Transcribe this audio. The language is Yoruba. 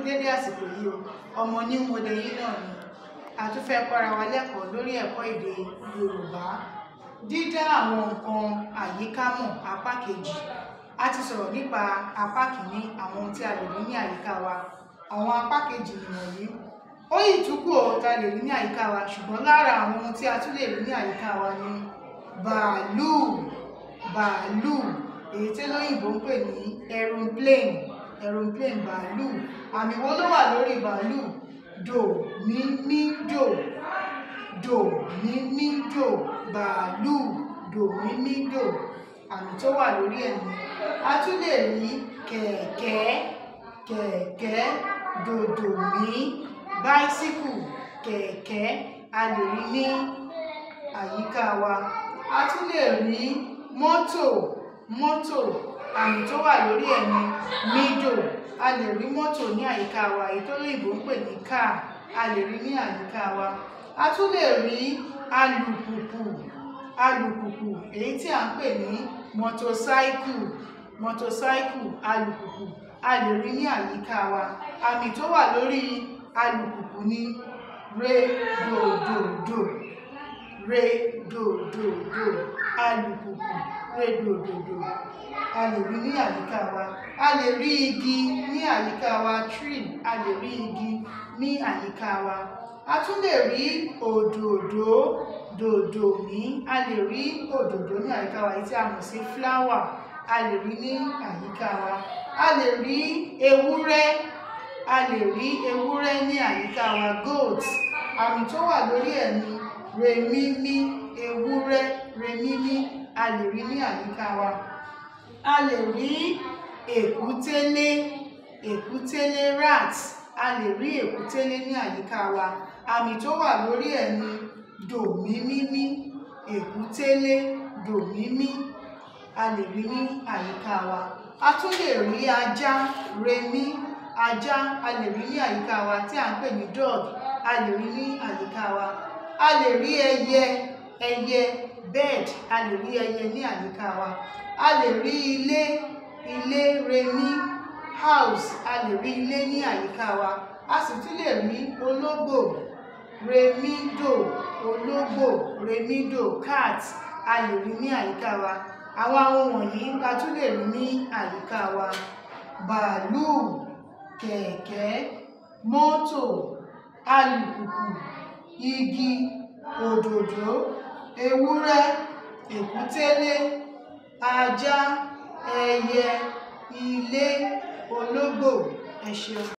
dédé àsìkò yìí o, ọmọ new model yìí náà ni a tún fẹ́ kọ́ra wa lẹ́kọ̀ọ́ lórí ẹ̀kọ́ èdè Yorùbá. Dídá àwọn nǹkan àyíká mọ̀ apá kejì. A ti sọ̀rọ̀ nípa apá kìíní, àwọn ohun tí a lè rí ní àyíká wa. Àwọn apá kejì nìwọ̀nyí. Ó yìí tún kù ó ta lè rí ní àyíká wa, ṣùgbọ́n lára àwọn ohun tí a tún lè rí ní àyíká wa ni bàálù, bàálù, èyí tí olóyìnbó ń pè ní aeroplane, aeroplane, bàálù. Àmì wo ló wà lórí bàálù? Dò, mí, mí, dò, dò, mí, mí, dò, bàálù, dò, mí, mí, dò. Àmì tó wà lórí ẹ̀ ni. A tún lè rí kẹ̀kẹ́, kẹ̀kẹ́, dòdò mí, bicycle, kẹ̀kẹ́, a lè rí ní àyíká wa. A tún lè rí mọ́tò, mọ́tò, àmì tó wà lórí ẹ̀ ni mídò. A lè rí mọ́tò ní àyíká wa, èyí tó lóyìnbó ń pè ní car, a lè rí ní àyíká wa. A tún lè rí alùpùpù, alùpùpù, èyí tí à ń pè ní motorcycle, motorcycle, alùpùpù, a lè rí ní àyíká wa. Àmì tó wà lórí alùpùpù ni re, do, do, do, re, do, do, do, alùpùpù, re, do, do, do, a lè rí ní àyíká wa. A lè rí igi ní àyíká wa, tree, a lè rí igi ní àyíká wa. A tún lè rí òdòdó, dòdò mí, a lè rí òdòdó ní àyíká wa, èyí tí a mọ̀ sí flower, a lè rí ní àyíká wa. A lè rí ewúrẹ́, a lè rí ewúrẹ́ ní àyíká wa, goat, àmì tó wà lórí ẹ̀ ni remímí, ewúrẹ́, remímí, a lè rí ní àyíká wa. A lè rí èkútélé, èkútélé, rat, a lè rí èkútélé ní àyíká wa. Àmì tó wà lórí ẹ̀ ni dòmímímí, èkútélé, dòmímí, a lè rí ní àyíká wa. A tún lè rí ajá, remí, ajá, a lè rí ní àyíká wa, tí à ń pè ní dog, a lè rí ní àyíká wa. A lè rí ẹyẹ, ẹyẹ, bird, a lè rí ẹyẹ ní àyíká wa. A lè rí ilé, ilé, remí, house, a lè rí ilé ní àyíká wa. A sì tún lè rí ológbò, remídò, ológbò, remídò, cat, a lè rí ní àyíká wa. Àwọn ohun wọ̀nyí a tún lè rí ní àyíká wa. Bàálù, kẹ̀kẹ́, mọ́tò, alùpùpù, igi, òdòdó, ewúrẹ́, èkútélé, ajá, ẹyẹ, ilé, ológbò. Ẹ ṣeun.